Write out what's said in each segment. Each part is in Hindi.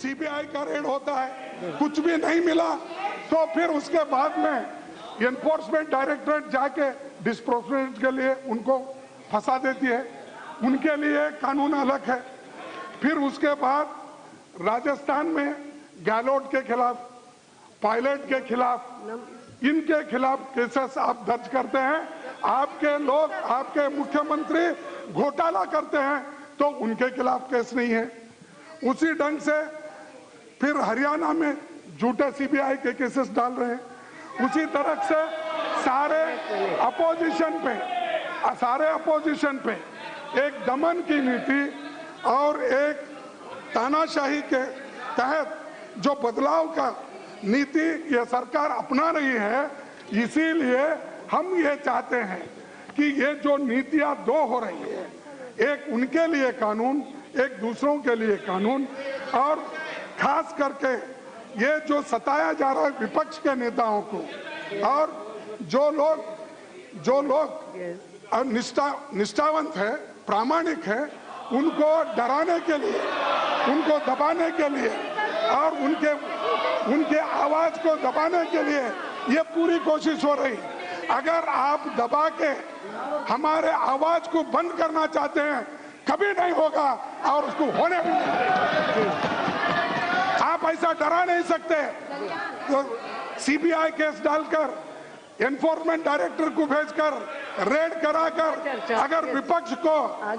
सीबीआई का रेड होता है, कुछ भी नहीं मिला तो फिर उसके बाद में एनफोर्समेंट डायरेक्टरेट जाके डिस्प्रोपोर्शनेट के लिए उनको फंसा देती है, उनके लिए कानून अलग है। फिर उसके बाद राजस्थान में गहलोत के खिलाफ, पायलट के खिलाफ, इनके खिलाफ केसेस आप दर्ज करते हैं। आपके लोग, आपके मुख्यमंत्री घोटाला करते हैं तो उनके खिलाफ केस नहीं है। उसी ढंग से फिर हरियाणा में झूठे सीबीआई के केसेस डाल रहे हैं। उसी तरह से सारे अपोजिशन पे एक दमन की नीति और एक तानाशाही के तहत जो बदलाव का नीति ये सरकार अपना रही है। इसीलिए हम ये चाहते हैं कि ये जो नीतियां दो हो रही है, एक उनके लिए कानून, एक दूसरों के लिए कानून, और खास करके ये जो सताया जा रहा है विपक्ष के नेताओं को, और जो लोग निष्ठावंत है, प्रामाणिक है, उनको डराने के लिए, उनको दबाने के लिए और उनके आवाज को दबाने के लिए ये पूरी कोशिश हो रही। अगर आप दबा के हमारे आवाज को बंद करना चाहते हैं, कभी नहीं होगा और उसको होने भी नहीं। आप ऐसा डरा नहीं सकते। तो सीबीआई केस डालकर, एनफोर्समेंट डायरेक्टर को भेजकर, रेड कराकर अगर विपक्ष को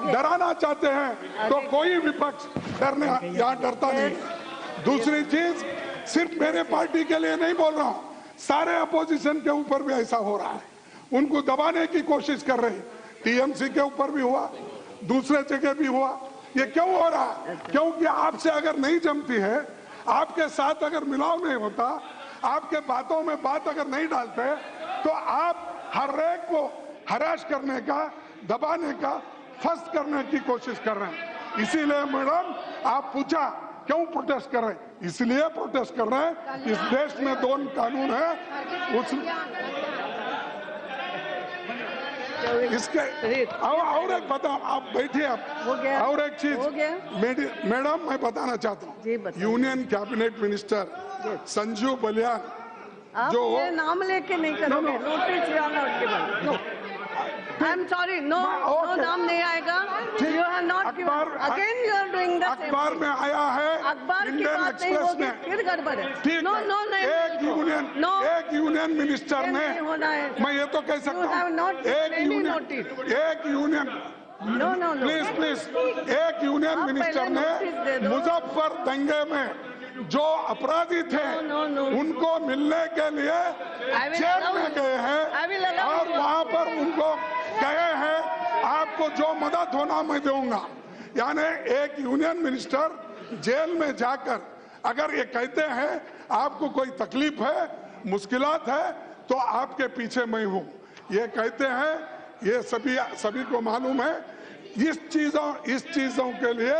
डराना चाहते हैं तो कोई विपक्ष यहाँ डरता नहीं। दूसरी चीज, सिर्फ मेरे पार्टी के लिए नहीं बोल रहा हूँ, सारे अपोजिशन के ऊपर भी ऐसा हो रहा है। उनको दबाने की कोशिश कर रही, टीएमसी के ऊपर भी हुआ, दूसरे जगह भी हुआ। ये क्यों हो रहा है? क्योंकि आपसे अगर नहीं जमती है, आपके साथ अगर मिलाव नहीं होता, आपके बातों में बात अगर नहीं डालते, तो आप हर एक को हरास करने का, दबाने का, फंस करने की कोशिश कर रहे हैं। इसीलिए मैडम, आप पूछा क्यों प्रोटेस्ट कर रहे हैं? इसलिए प्रोटेस्ट कर रहे हैं, इस देश में दो कानून है। इसके और एक बताओ, आप बैठिए आप, और एक चीज मैडम मैं बताना चाहता हूँ, union cabinet minister Sanjeev Balyan जो नाम लेके नहीं करोगे, नोटिस आना उसके बाद। आई एम सॉरी, नो नाम नहीं आएगा। You have not given, again you are doing the same. अखबार में आया है, अखबार की बात नहीं होगी, फिर गड़बड़ है। नो नो नहीं, एक यूनियन मिनिस्टर ने, मैं ये तो कह सकता हूँ, एक यूनियन प्लीज एक यूनियन मिनिस्टर ने मुजफ्फर दंगे में जो अपराधी थे उनको मिलने के लिए जेल में गए हैं और वहां पर उनको कहे हैं आपको जो मदद होना मैं दूंगा। यानी एक यूनियन मिनिस्टर जेल में जाकर अगर ये कहते हैं आपको कोई तकलीफ है, मुश्किलात है, तो आपके पीछे मैं हूं, ये कहते हैं, ये सभी को मालूम है। इस चीजों के लिए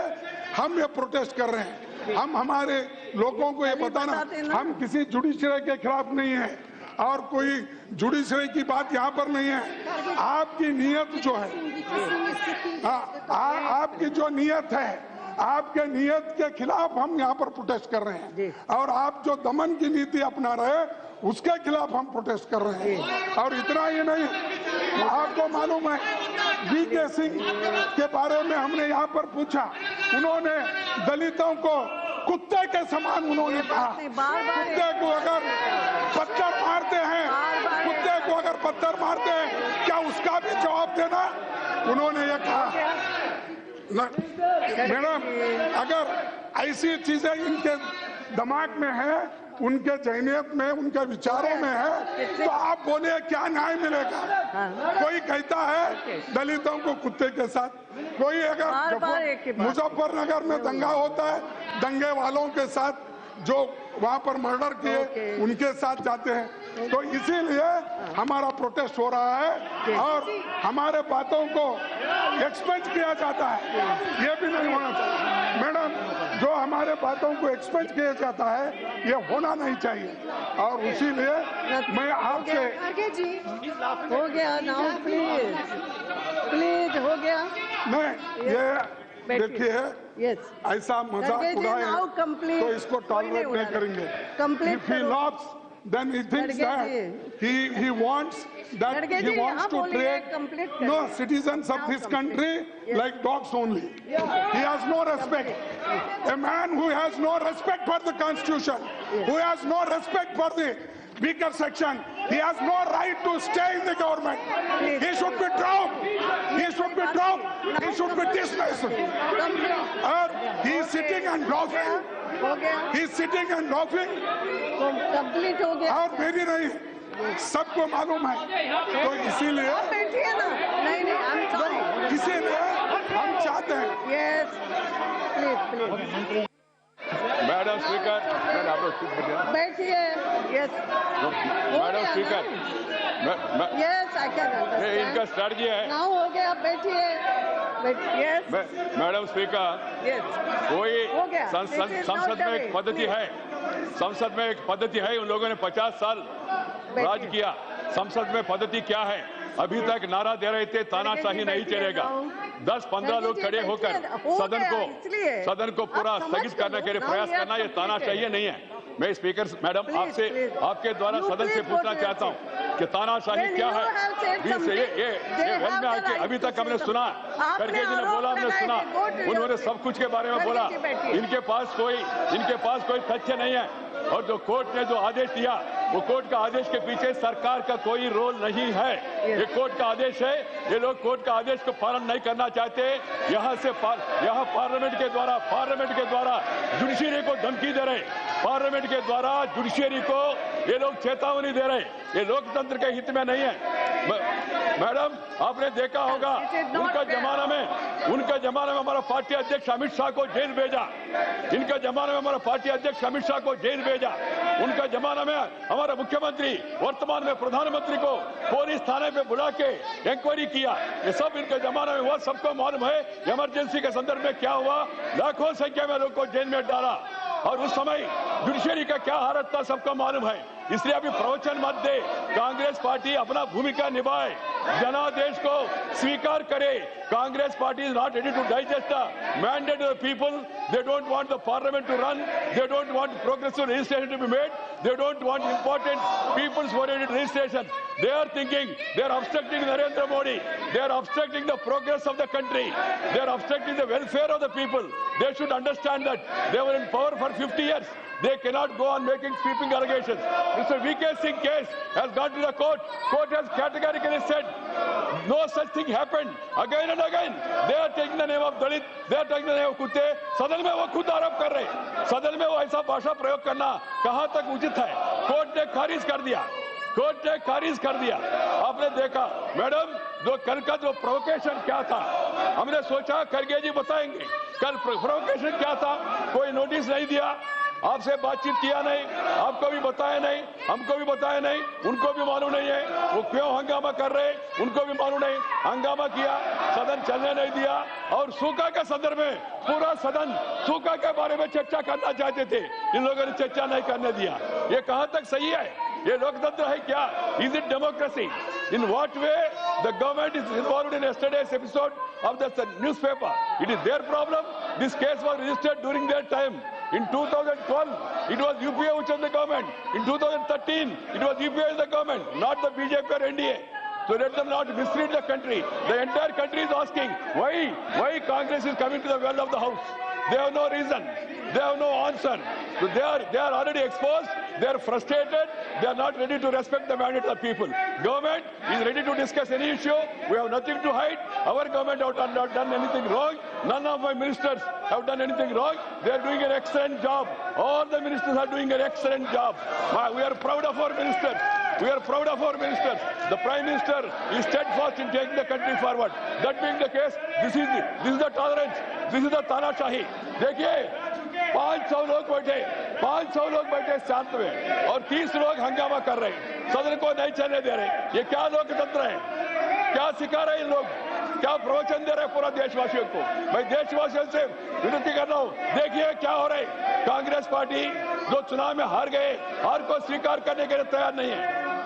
हम ये प्रोटेस्ट कर रहे हैं। हम हमारे लोगों को ये बताना, हम किसी जुडिशरी के खिलाफ नहीं है और कोई जुडिशरी की बात यहाँ पर नहीं है। आपकी नीयत जो है, आपकी जो नीयत है, आपके नीयत के खिलाफ हम यहाँ पर प्रोटेस्ट कर रहे हैं, और आप जो दमन की नीति अपना रहे उसके खिलाफ हम प्रोटेस्ट कर रहे हैं। और इतना ही नहीं, आपको मालूम है वीके सिंह के बारे में हमने यहाँ पर पूछा, उन्होंने दलितों को कुत्ते के समान उन्होंने कहा, कुत्ते को अगर पत्थर मारते हैं, कुत्ते को अगर पत्थर मारते हैं, क्या उसका भी जवाब देना, उन्होंने ये कहा। मैडम, अगर ऐसी चीजें इनके दिमाग में है, उनके जहनियत में, उनके विचारों में है, तो आप बोलिए क्या न्याय मिलेगा? कोई कहता है दलितों को कुत्ते के साथ, कोई अगर मुजफ्फरनगर में दंगा होता है, दंगे वालों के साथ जो वहां पर मर्डर किए उनके साथ जाते हैं। तो इसीलिए हमारा प्रोटेस्ट हो रहा है और हमारे बातों को एक्सपेंज किया जाता है, ये भी नहीं होना चाहिए। मैडम, जो हमारे बातों को एक्सपेंज किया जाता है ये होना नहीं चाहिए, और इसीलिए मैं आपसे हो गया नाउ, प्लीज हो गया। नहीं, देखिए Yes. ऐसा मजाक खड़गे जी, उड़ाए now complete. तो इसको टॉलरेट नहीं करेंगे. Complete If he करो. laughs, then he thinks खड़गे that he wants that खड़गे he जी, wants हाँ to बोलिए, treat complete no करिए. citizens of Now this complete. country Yes. like dogs only. He has no respect. A man who has no respect for the constitution, who has no respect for the weaker section, he has no right to stay in the government. He should be dropped. He should be dropped. He should be dismissed. He is sitting and laughing. हो गया. He is sitting and laughing. Complete हो गया. और मेरी नहीं, सबको मालूम है. तो इसीलिए आप बैठिए ना. नहीं, I'm sorry. इसीलिए हम चाहते हैं. Yes. Please. मैडम स्पीकर, आप लोग चुप बैठिए. बैठिए. Yes. Madam speaker, Yes, I can ये इनका understand. स्ट्रेटजी है. Now हो गया. बैठिए. Yes. Madam speaker, Yes. कोई हो गया. संसद This is not में the एक way. पद्धति है. संसद में एक पद्धति है. उन लोगों ने 50 साल राज किया. संसद में पद्धति क्या है? अभी तक नारा दे रहे थे तानाशाही नहीं चलेगा. 10-15 लोग खड़े होकर सदन को पूरा स्थगित करने के लिए प्रयास करना, ये तानाशाही नहीं है. मैं स्पीकर मैडम आपसे आपके द्वारा सदन से पूछना चाहता हूं कि तानाशाही क्या है. ये वन में आके अभी तक हमने सुना, खड़गे जी ने बोला, हमने सुना, उन्होंने सब कुछ के बारे में बोला. इनके पास कोई तथ्य नहीं है. और जो कोर्ट ने जो आदेश दिया, वो कोर्ट का आदेश के पीछे सरकार का कोई रोल नहीं है. ये कोर्ट का आदेश है. ये लोग कोर्ट का आदेश को पालन नहीं करना चाहते. यहाँ पार्लियामेंट के द्वारा जुडिशरी को धमकी दे रहे. पार्लियामेंट के द्वारा जुडिशरी को ये लोग चेतावनी दे रहे. ये लोकतंत्र के हित में नहीं है. मैडम आपने देखा होगा, उनका जमाना में हमारा पार्टी अध्यक्ष अमित शाह को जेल भेजा. इनका जमाना में हमारा पार्टी अध्यक्ष अमित शाह को जेल भेजा. उनका जमाना में हमारा मुख्यमंत्री, वर्तमान में प्रधानमंत्री को पुलिस थाने पे बुला के इंक्वायरी किया. ये सब इनके जमाना में हुआ. सबको मालूम है इमरजेंसी के संदर्भ में क्या हुआ. लाखों संख्या में लोग को जेल में डाला. और उस समय जुडिशरी का क्या हालत था सबको मालूम है. इसलिए अभी प्रवचन मत दे. कांग्रेस पार्टी अपना भूमिका निभाए, जनादेश को स्वीकार करे. Congress party is not ready to digest the mandate of the people. They don't want the parliament to run. They don't want progressive registration to be made. They don't want important people's-oriented registration. They are thinking they are obstructing Narendra Modi. They are obstructing the progress of the country. They are obstructing the welfare of the people. They should understand that they were in power for 50 years. They cannot go on making sweeping allegations. Mr. V.K. Singh case has gone to the court. Court has categorically said no such thing happened. Again and again, they are taking the name of Dalit. They are taking the name of कुत्ते. सदन में वो खुद आरोप कर रहे. सदन में वो ऐसा भाषा प्रयोग करना कहां तक उचित है? कोर्ट ने खारिज कर दिया. आपने देखा मैडम, जो कल का जो प्रोवोकेशन क्या था, हमने सोचा खड़गे जी बताएंगे कल प्रोवोकेशन क्या था. कोई नोटिस नहीं दिया, आपसे बातचीत किया नहीं, आपको भी बताया नहीं, हमको भी बताया नहीं, उनको भी मालूम नहीं है वो क्यों हंगामा कर रहे. उनको भी मालूम नहीं. हंगामा किया, सदन चलने नहीं दिया. और सूखा के संदर्भ में पूरा सदन सूखा के बारे में चर्चा करना चाहते थे. इन लोगों ने चर्चा नहीं करने दिया. ये कहां तक सही है? ये लोकतंत्र है क्या? Is it democracy? In what way the government is involved in yesterday's episode of the newspaper? It is their problem. This case was registered during their time. In 2012, it was UPA which was the government. In 2013, it was UPA as the government, not the BJP or NDA. So let them not mislead the country. The entire country is asking why Congress is coming to the well of the house. They have no reason. They have no answer. So they are already exposed. They are frustrated. They are not ready to respect the mandate of the people. Government is ready to discuss any issue. We have nothing to hide. Our government have not done anything wrong. None of my ministers have done anything wrong. They are doing an excellent job. All the ministers are doing an excellent job. We are proud of our ministers. We are proud of our ministers. The Prime Minister is steadfast in taking the country forward. That being the case, this is the tolerance. This is the तानाशाही. देखिए 500 लोग बैठे शांत में और 30 लोग हंगामा कर रहे हैं. सदन को नहीं चलने दे रहे. ये क्या लोकतंत्र है? क्या सिखा रहे इन लोग? क्या प्रवचन दे रहे पूरा देशवासियों को? मैं देशवासियों से विनती कर रहा हूँ, देखिए क्या हो रहा है. कांग्रेस पार्टी जो चुनाव में हार गए, हार को स्वीकार करने के लिए तैयार नहीं है.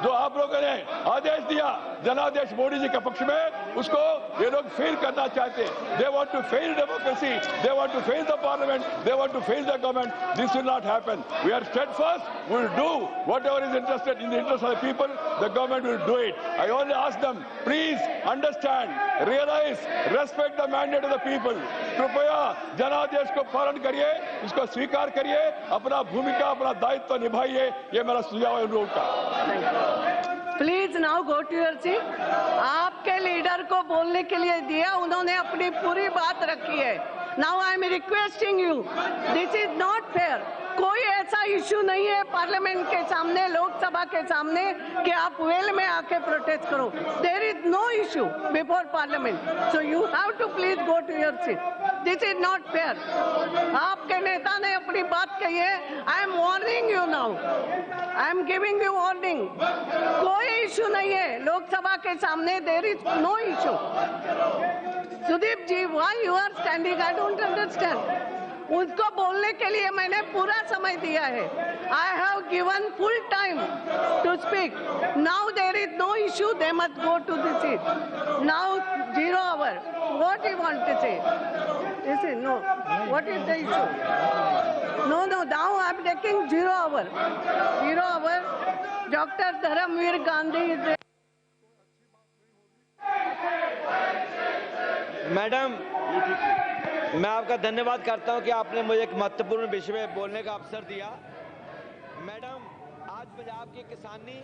जो आप लोगों ने आदेश दिया जनादेश मोदी जी के पक्ष में, उसको ये लोग फेल करना चाहते हैं। They want to fail democracy, they want to fail the parliament, they want to fail the government. This will not happen. We are steadfast, we will do whatever is interested in the interest of the people. The government will do it. I only ask them, please understand, realize, respect the mandate of the people. कृपया जनादेश को पालन करिए, इसको स्वीकार करिए, अपना भूमिका, अपना दायित्व निभाइए। ये मेरा सुझाव है लोगों का। Please now go to your seat. आपके लीडर को बोलने के लिए दिया, उन्होंने अपनी पूरी बात रखी है। Now I am requesting you, this is not fair. कोई ऐसा इशू नहीं है पार्लियामेंट के सामने, लोकसभा के सामने कि आप वेल में आके प्रोटेस्ट करो। There is no issue before parliament, so you have to please go to your seat. This is not fair. आपके नेता ने अपनी बात कही है। I am warning you now, I am giving you warning. कोई इशू नहीं है लोकसभा के सामने, there is no issue. Sudeep ji, why you are standing? I don't understand. उसको बोलने के लिए मैंने पूरा समय दिया है। I have given full time to speak. Now there is no issue, they must go to the seat. Now 0 hour. What you want to say? Is it no? What is the issue? No, now I am taking 0 hour. 0 hour. Dr. Dharamveer Gandhi is there. Madam, मैं आपका धन्यवाद करता हूं कि आपने मुझे एक महत्वपूर्ण विषय में बोलने का अवसर दिया। मैडम, आज पंजाब की किसानी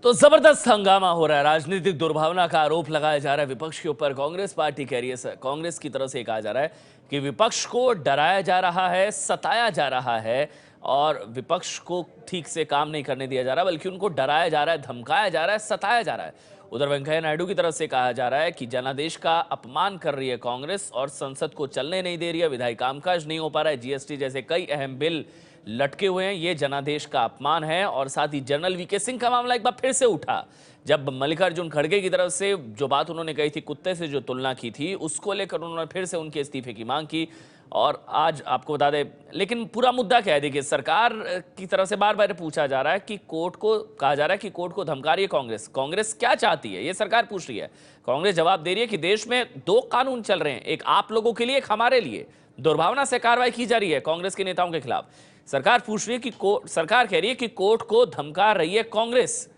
तो जबरदस्त हंगामा हो रहा है, राजनीतिक दुर्भावना का आरोप लगाया जा रहा है विपक्ष के ऊपर। कांग्रेस पार्टी कह रही है, कांग्रेस की तरफ से कहा जा रहा है कि विपक्ष को डराया जा रहा है, सताया जा रहा है और विपक्ष को ठीक से काम नहीं करने दिया जा रहा, बल्कि उनको डराया जा रहा है, धमकाया जा रहा है, सताया जा रहा है। उधर वेंकैया नायडू की तरफ से कहा जा रहा है कि जनादेश का अपमान कर रही है कांग्रेस और संसद को चलने नहीं दे रही है, विधायी कामकाज नहीं हो पा रहा है, जीएसटी जैसे कई अहम बिल लटके हुए हैं, ये जनादेश का अपमान है। और साथ ही जनरल वीके सिंह का मामला एक बार फिर से उठा, जब मल्लिकार्जुन खड़गे की तरफ से जो बात उन्होंने कही थी, कुत्ते से जो तुलना की थी, उसको लेकर उन्होंने फिर से उनके इस्तीफे की मांग की। और आज आपको बता दें, लेकिन पूरा मुद्दा क्या है, देखिए सरकार की तरफ से बार बार पूछा जा रहा है कि कोर्ट को कहा जा रहा है कि कोर्ट को धमका रही है कांग्रेस। कांग्रेस क्या चाहती है, ये सरकार पूछ रही है। कांग्रेस जवाब दे रही है कि देश में 2 कानून चल रहे हैं, एक आप लोगों के लिए, एक हमारे लिए। दुर्भावना से कार्रवाई की जा रही है कांग्रेस के नेताओं के खिलाफ। सरकार पूछ रही है कि सरकार कह रही है कि कोर्ट को धमका रही है कांग्रेस।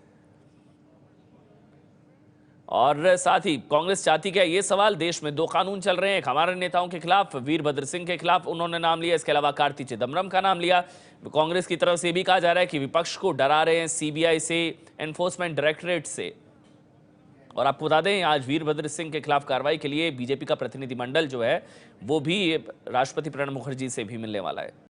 और साथ ही कांग्रेस चाहती क्या, ये सवाल, देश में 2 कानून चल रहे हैं, एक हमारे नेताओं के खिलाफ, वीरभद्र सिंह के खिलाफ उन्होंने नाम लिया, इसके अलावा कार्ति चिदम्बरम का नाम लिया। कांग्रेस की तरफ से भी कहा जा रहा है कि विपक्ष को डरा रहे हैं सीबीआई से, एनफोर्समेंट डायरेक्टरेट से। और आपको बता दें, आज वीरभद्र सिंह के खिलाफ कार्रवाई के लिए बीजेपी का प्रतिनिधिमंडल जो है वो भी राष्ट्रपति प्रणब मुखर्जी से भी मिलने वाला है।